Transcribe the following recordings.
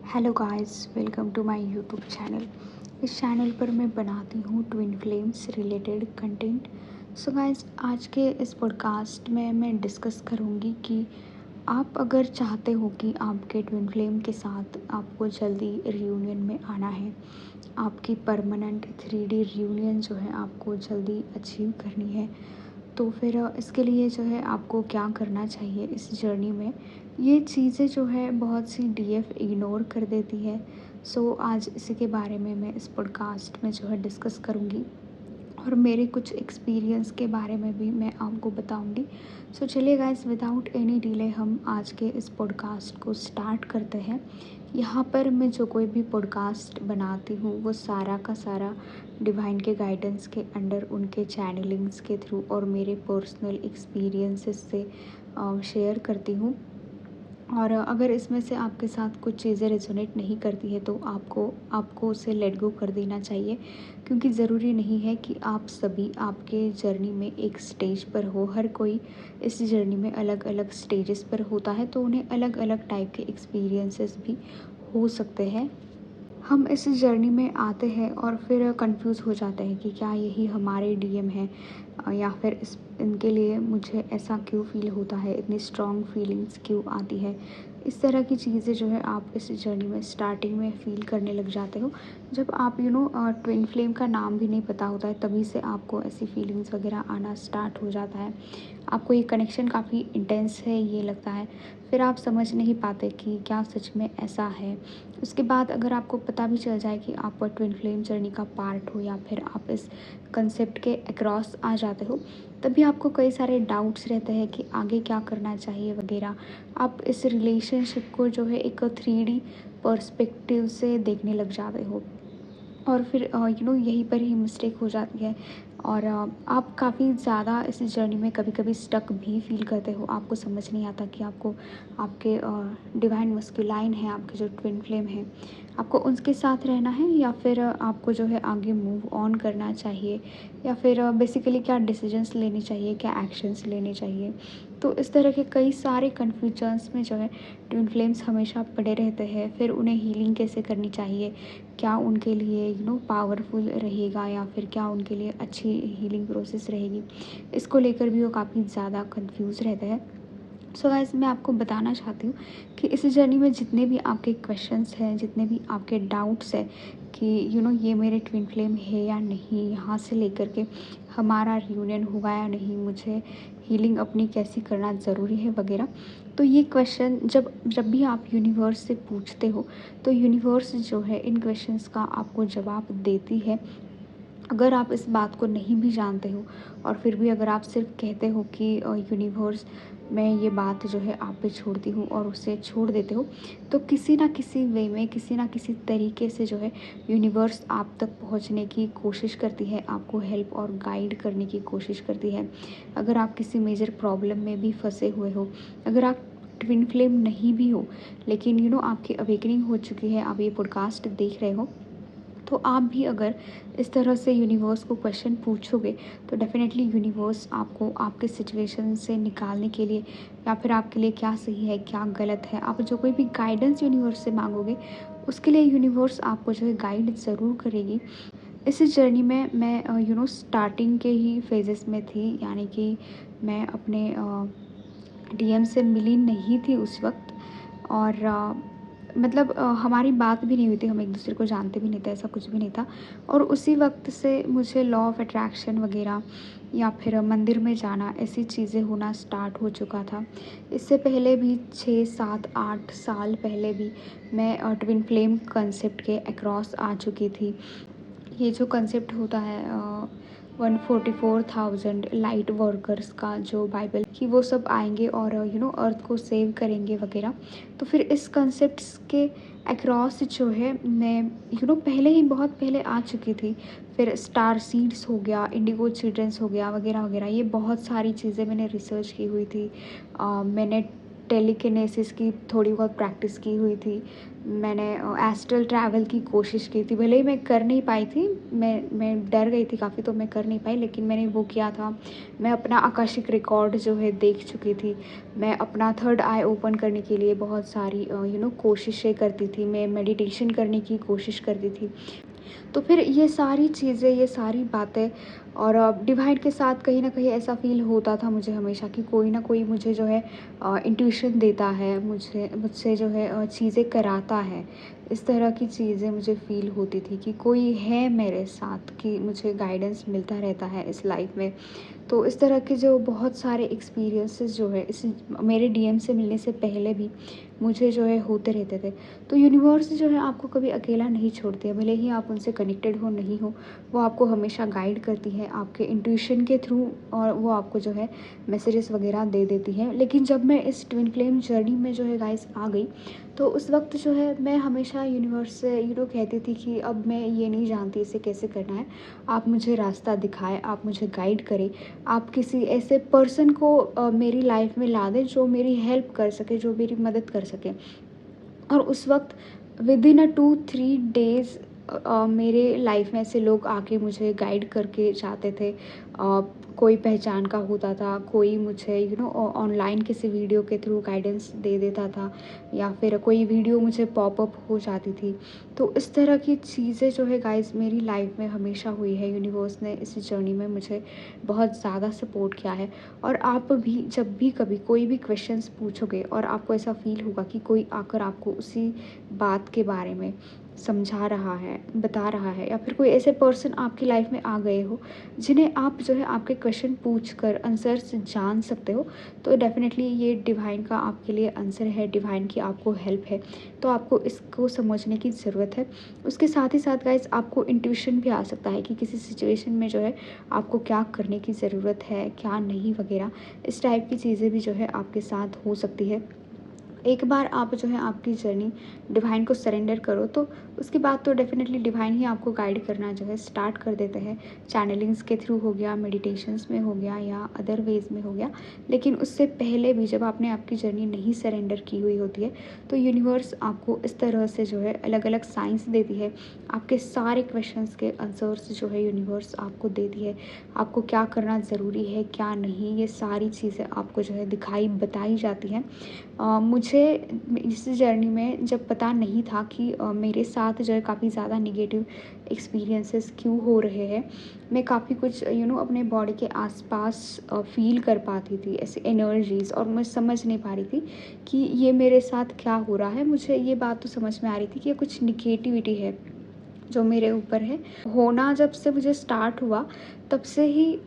Hello guys, welcome to my YouTube channel. इस channel पर मैं बनाती हूँ twin flames related content. So guys, आज के इस पॉडकास्ट में मैं डिस्कस करूँगी कि आप अगर चाहते हो कि आपके ट्विन फ्लेम के साथ आपको जल्दी रियूनियन में आना है, आपकी परमानेंट 3D रियूनियन जो है आपको जल्दी अचीव करनी है, तो फिर इसके लिए जो है आपको क्या करना चाहिए इस जर्नी में। ये चीज़ें जो है बहुत सी डीएफ इग्नोर कर देती है। सो आज इसी के बारे में मैं इस पॉडकास्ट में जो है डिस्कस करूँगी और मेरे कुछ एक्सपीरियंस के बारे में भी मैं आपको बताऊँगी। सो चलिए गाइस, विदाउट एनी डिले हम आज के इस पॉडकास्ट को स्टार्ट करते हैं। यहाँ पर मैं जो कोई भी पॉडकास्ट बनाती हूँ वो सारा का सारा डिवाइन के गाइडेंस के अंडर, उनके चैनलिंग्स के थ्रू और मेरे पर्सनल एक्सपीरियंसेस से शेयर करती हूँ। और अगर इसमें से आपके साथ कुछ चीज़ें रेजोनेट नहीं करती है तो आपको उसे लेट गो कर देना चाहिए, क्योंकि ज़रूरी नहीं है कि आप सभी आपके जर्नी में एक स्टेज पर हो। हर कोई इस जर्नी में अलग अलग स्टेजेस पर होता है, तो उन्हें अलग अलग टाइप के एक्सपीरियंसेस भी हो सकते हैं। हम इस जर्नी में आते हैं और फिर कंफ्यूज हो जाते हैं कि क्या यही हमारे डीएम है, या फिर इनके लिए मुझे ऐसा क्यों फील होता है, इतनी स्ट्रॉन्ग फीलिंग्स क्यों आती है। इस तरह की चीज़ें जो है आप इस जर्नी में स्टार्टिंग में फ़ील करने लग जाते हो। जब आप ट्विन फ्लेम का नाम भी नहीं पता होता है, तभी से आपको ऐसी फीलिंग्स वगैरह आना स्टार्ट हो जाता है। आपको ये कनेक्शन काफ़ी इंटेंस है ये लगता है, फिर आप समझ नहीं पाते कि क्या सच में ऐसा है। उसके बाद अगर आपको पता भी चल जाए कि आप ट्विन फ्लेम जर्नी का पार्ट हो या फिर आप इस कंसेप्ट के अक्रॉस आ जाते हो, तभी आपको कई सारे डाउट्स रहते हैं कि आगे क्या करना चाहिए वगैरह। आप इस रिलेशनशिप को जो है एक 3D पर्सपेक्टिव से देखने लग जाते हो और फिर यहीं पर ही मिस्टेक हो जाती है। और आप काफ़ी ज़्यादा इस जर्नी में कभी कभी स्टक भी फील करते हो। आपको समझ नहीं आता कि आपको आपके डिवाइन मस्कुलाइन है, आपके जो ट्विन फ्लेम है, आपको उनके साथ रहना है या फिर आपको जो है आगे मूव ऑन करना चाहिए, या फिर बेसिकली क्या डिसीजंस लेने चाहिए, क्या एक्शंस लेने चाहिए। तो इस तरह के कई सारे कन्फ्यूजन्स में जो है ट्विन फ्लेम्स हमेशा पड़े रहते हैं। फिर उन्हें हीलिंग कैसे करनी चाहिए, क्या उनके लिए पावरफुल रहेगा या फिर क्या उनके लिए अच्छी हीलिंग प्रोसेस रहेगी, इसको लेकर भी वो काफ़ी ज़्यादा कंफ्यूज रहते हैं। सो गाइस, मैं आपको बताना चाहती हूँ कि इस जर्नी में जितने भी आपके क्वेश्चंस हैं, जितने भी आपके डाउट्स हैं कि ये मेरे ट्विन फ्लेम है या नहीं, यहाँ से लेकर के हमारा रियूनियन होगा या नहीं, मुझे हीलिंग अपनी कैसी करना ज़रूरी है वगैरह, तो ये क्वेश्चन जब जब भी आप यूनिवर्स से पूछते हो तो यूनिवर्स जो है इन क्वेश्चंस का आपको जवाब देती है। अगर आप इस बात को नहीं भी जानते हो और फिर भी अगर आप सिर्फ कहते हो कि यूनिवर्स, मैं ये बात जो है आप पे छोड़ती हूँ और उसे छोड़ देते हो, तो किसी ना किसी वे में, किसी ना किसी तरीके से जो है यूनिवर्स आप तक पहुँचने की कोशिश करती है, आपको हेल्प और गाइड करने की कोशिश करती है। अगर आप किसी मेजर प्रॉब्लम में भी फंसे हुए हो, अगर आप ट्विन फ्लेम नहीं भी हो, लेकिन आपकी अवेकनिंग हो चुकी है, आप ये पॉडकास्ट देख रहे हो, तो आप भी अगर इस तरह से यूनिवर्स को क्वेश्चन पूछोगे तो डेफिनेटली यूनिवर्स आपको आपके सिचुएशन से निकालने के लिए, या फिर आपके लिए क्या सही है क्या गलत है, आप जो कोई भी गाइडेंस यूनिवर्स से मांगोगे उसके लिए यूनिवर्स आपको जो है गाइड ज़रूर करेगी। इस जर्नी में मैं स्टार्टिंग के ही फेजेस में थी, यानी कि मैं अपने डीएम से मिली नहीं थी उस वक्त। और मतलब हमारी बात भी नहीं हुई थी, हम एक दूसरे को जानते भी नहीं थे, ऐसा कुछ भी नहीं था। और उसी वक्त से मुझे लॉ ऑफ अट्रैक्शन वगैरह या फिर मंदिर में जाना, ऐसी चीज़ें होना स्टार्ट हो चुका था। इससे पहले भी 6 7 8 साल पहले भी मैं ट्विन फ्लेम कंसेप्ट के अक्रॉस आ चुकी थी। ये जो कंसेप्ट होता है 144,000 लाइट वर्कर्स का, जो बाइबल कि वो सब आएंगे और अर्थ को सेव करेंगे वगैरह, तो फिर इस कंसेप्ट्स के अक्रॉस जो है मैं पहले ही बहुत पहले आ चुकी थी। फिर स्टार सीड्स हो गया, इंडिगो चिल्ड्रंस हो गया वगैरह वगैरह, ये बहुत सारी चीज़ें मैंने रिसर्च की हुई थी। मैंने टेलीकिनेसिस की थोड़ी बहुत प्रैक्टिस की हुई थी। मैंने एस्ट्रल ट्रैवल की कोशिश की थी, भले ही मैं कर नहीं पाई थी, मैं डर गई थी काफ़ी, तो मैं कर नहीं पाई, लेकिन मैंने वो किया था। मैं अपना आकाशिक रिकॉर्ड जो है देख चुकी थी। मैं अपना थर्ड आई ओपन करने के लिए बहुत सारी कोशिशें करती थी। मैं मेडिटेशन करने की कोशिश करती थी। तो फिर ये सारी चीज़ें, ये सारी बातें, और डिवाइन के साथ कहीं न कहीं ऐसा फ़ील होता था मुझे हमेशा कि कोई ना कोई मुझे जो है इंट्यूशन देता है, मुझसे जो है चीज़ें कराता है। इस तरह की चीज़ें मुझे फ़ील होती थी कि कोई है मेरे साथ, कि मुझे गाइडेंस मिलता रहता है इस लाइफ़ में। तो इस तरह के जो बहुत सारे एक्सपीरियंसेस जो है इस मेरे डीएम से मिलने से पहले भी मुझे जो है होते रहते थे। तो यूनिवर्स जो है आपको कभी अकेला नहीं छोड़ती है, भले ही आप उनसे कनेक्टेड हो नहीं हो, वो आपको हमेशा गाइड करती है आपके इंट्यूशन के थ्रू, और वो आपको जो है मैसेजेस वगैरह दे देती है। लेकिन जब मैं इस ट्विन फ्लेम जर्नी में जो है गाइस आ गई, तो उस वक्त जो है मैं हमेशा यूनिवर्स से कहती थी कि अब मैं ये नहीं जानती इसे कैसे करना है, आप मुझे रास्ता दिखाएं, आप मुझे गाइड करें, आप किसी ऐसे पर्सन को मेरी लाइफ में ला दें जो मेरी हेल्प कर सके, जो मेरी मदद कर सके। और उस वक्त विदिन अ 2-3 डेज़ मेरे लाइफ में ऐसे लोग आके मुझे गाइड करके जाते थे। कोई पहचान का होता था, कोई मुझे ऑनलाइन किसी वीडियो के थ्रू गाइडेंस दे देता था, या फिर कोई वीडियो मुझे पॉपअप हो जाती थी। तो इस तरह की चीज़ें जो है गाइस मेरी लाइफ में हमेशा हुई है। यूनिवर्स ने इस जर्नी में मुझे बहुत ज़्यादा सपोर्ट किया है। और आप भी जब भी कभी कोई भी क्वेश्चंस पूछोगे और आपको ऐसा फ़ील होगा कि कोई आकर आपको उसी बात के बारे में समझा रहा है, बता रहा है, या फिर कोई ऐसे पर्सन आपकी लाइफ में आ गए हो जिन्हें आप जो है आपके क्वेश्चन पूछ कर आंसर्स जान सकते हो, तो डेफ़िनेटली ये डिवाइन का आपके लिए आंसर है, डिवाइन की आपको हेल्प है। तो आपको इसको समझने की ज़रूरत है। उसके साथ ही साथ गाइस आपको इंट्यूशन भी आ सकता है कि किसी सिचुएशन में जो है आपको क्या करने की ज़रूरत है, क्या नहीं वगैरह। इस टाइप की चीज़ें भी जो है आपके साथ हो सकती है। एक बार आप जो है आपकी जर्नी डिवाइन को सरेंडर करो, तो उसके बाद तो डेफ़िनेटली डिवाइन ही आपको गाइड करना जो है स्टार्ट कर देते हैं। चैनलिंग्स के थ्रू हो गया, मेडिटेशंस में हो गया, या अदर वेज़ में हो गया। लेकिन उससे पहले भी जब आपने आपकी जर्नी नहीं सरेंडर की हुई होती है, तो यूनिवर्स आपको इस तरह से जो है अलग अलग साइंस देती है। आपके सारे क्वेश्चंस के आंसर्स जो है यूनिवर्स आपको देती है। आपको क्या करना ज़रूरी है, क्या नहीं, ये सारी चीज़ें आपको जो है दिखाई बताई जाती हैं। मुझे इस जर्नी में जब पता नहीं था कि मेरे साथ जो है काफ़ी ज़्यादा नेगेटिव एक्सपीरियंसेस क्यों हो रहे हैं, मैं काफ़ी कुछ अपने बॉडी के आसपास फील कर पाती थी ऐसी एनर्जीज़, और मैं समझ नहीं पा रही थी कि ये मेरे साथ क्या हो रहा है। मुझे ये बात तो समझ में आ रही थी कि ये कुछ निगेटिविटी है जो मेरे ऊपर है। होना जब से मुझे स्टार्ट हुआ, तब से ही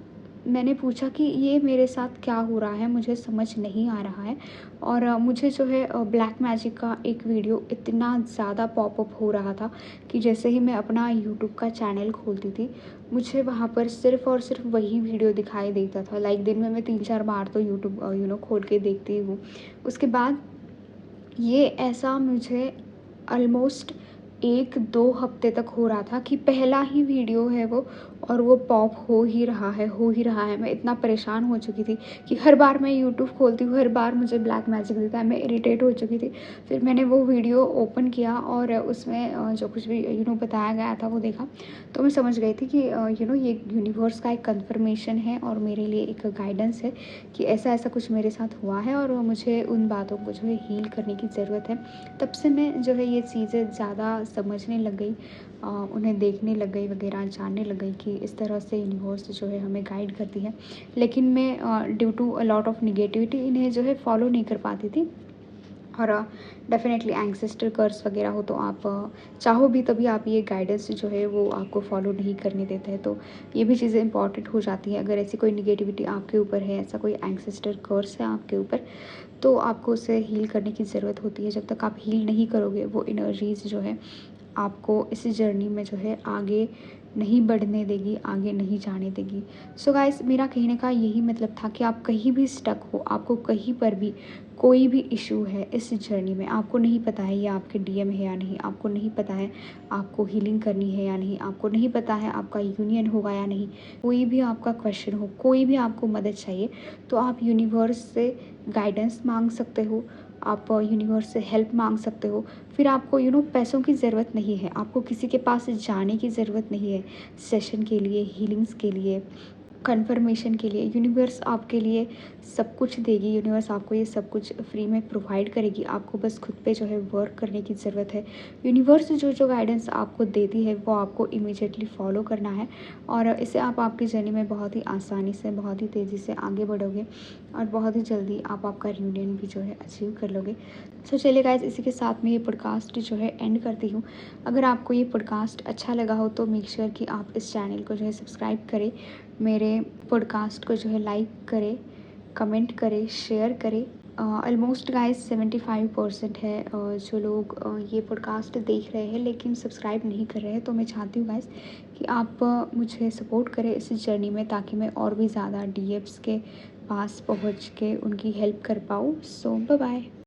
मैंने पूछा कि ये मेरे साथ क्या हो रहा है, मुझे समझ नहीं आ रहा है। और मुझे जो है ब्लैक मैजिक का एक वीडियो इतना ज़्यादा पॉपअप हो रहा था कि जैसे ही मैं अपना यूट्यूब का चैनल खोलती थी, मुझे वहाँ पर सिर्फ़ और सिर्फ वही वीडियो दिखाई देता था। लाइक दिन में मैं 3-4 बार तो यूट्यूब खोल के देखती हूँ। उसके बाद ये ऐसा मुझे ऑलमोस्ट 1-2 हफ्ते तक हो रहा था कि पहला ही वीडियो है वो, और वो पॉप हो ही रहा है, हो ही रहा है। मैं इतना परेशान हो चुकी थी कि हर बार मैं यूट्यूब खोलती हूँ, हर बार मुझे ब्लैक मैजिक देता है, मैं इरिटेट हो चुकी थी। फिर मैंने वो वीडियो ओपन किया और उसमें जो कुछ भी बताया गया था वो देखा, तो मैं समझ गई थी कि ये यूनिवर्स का एक कन्फर्मेशन है और मेरे लिए एक गाइडेंस है कि ऐसा-ऐसा कुछ मेरे साथ हुआ है, और मुझे उन बातों को जो है हील करने की ज़रूरत है। तब से मैं जो है ये चीज़ें ज़्यादा समझने लग गई, उन्हें देखने लग गई वगैरह, जानने लग गई कि इस तरह से यूनिवर्स जो है हमें गाइड करती है। लेकिन मैं due to a lot of negativity इन्हें जो है फॉलो नहीं कर पाती थी। और डेफ़िनेटली एंसेस्टर कर्स वगैरह हो तो आप चाहो भी तभी आप ये गाइडेंस जो है वो आपको फॉलो नहीं करने देते हैं। तो ये भी चीज़ें इंपॉर्टेंट हो जाती हैं। अगर ऐसी कोई नेगेटिविटी आपके ऊपर है, ऐसा कोई एंसेस्टर कर्स है आपके ऊपर, तो आपको उसे हील करने की ज़रूरत होती है। जब तक आप हील नहीं करोगे, वो एनर्जीज़ जो है आपको इस जर्नी में जो है आगे नहीं बढ़ने देगी, आगे नहीं जाने देगी। सो गाइस, मेरा कहने का यही मतलब था कि आप कहीं भी स्टक हो, आपको कहीं पर भी कोई भी इशू है इस जर्नी में, आपको नहीं पता है ये आपके डीएम है या नहीं, आपको नहीं पता है आपको हीलिंग करनी है या नहीं, आपको नहीं पता है आपका यूनियन होगा या नहीं, कोई भी आपका क्वेश्चन हो, कोई भी आपको मदद चाहिए, तो आप यूनिवर्स से गाइडेंस मांग सकते हो, आप यूनिवर्स से हेल्प मांग सकते हो। फिर आपको पैसों की ज़रूरत नहीं है, आपको किसी के पास जाने की ज़रूरत नहीं है सेशन के लिए, हीलिंग्स के लिए, कन्फर्मेशन के लिए। यूनिवर्स आपके लिए सब कुछ देगी, यूनिवर्स आपको ये सब कुछ फ्री में प्रोवाइड करेगी, आपको बस खुद पे जो है वर्क करने की ज़रूरत है। यूनिवर्स जो जो गाइडेंस आपको देती है वो आपको इमीडिएटली फॉलो करना है, और इससे आप आपकी जर्नी में बहुत ही आसानी से, बहुत ही तेज़ी से आगे बढ़ोगे, और बहुत ही जल्दी आप आपका यूनियन भी जो है अचीव कर लोगे। सो चलिए गाइज, इसी के साथ में ये पॉडकास्ट जो है एंड करती हूँ। अगर आपको ये पॉडकास्ट अच्छा लगा हो तो मेक श्योर कि आप इस चैनल को जो है सब्सक्राइब करें, मेरे पॉडकास्ट को जो है लाइक करें, कमेंट करें, शेयर करें। ऑलमोस्ट गाइज 75% है जो लोग ये पॉडकास्ट देख रहे हैं लेकिन सब्सक्राइब नहीं कर रहे हैं, तो मैं चाहती हूँ गाइज कि आप मुझे सपोर्ट करें इस जर्नी में, ताकि मैं और भी ज़्यादा डीएप्स के पास पहुँच के उनकी हेल्प कर पाऊँ। सो बाय बाय।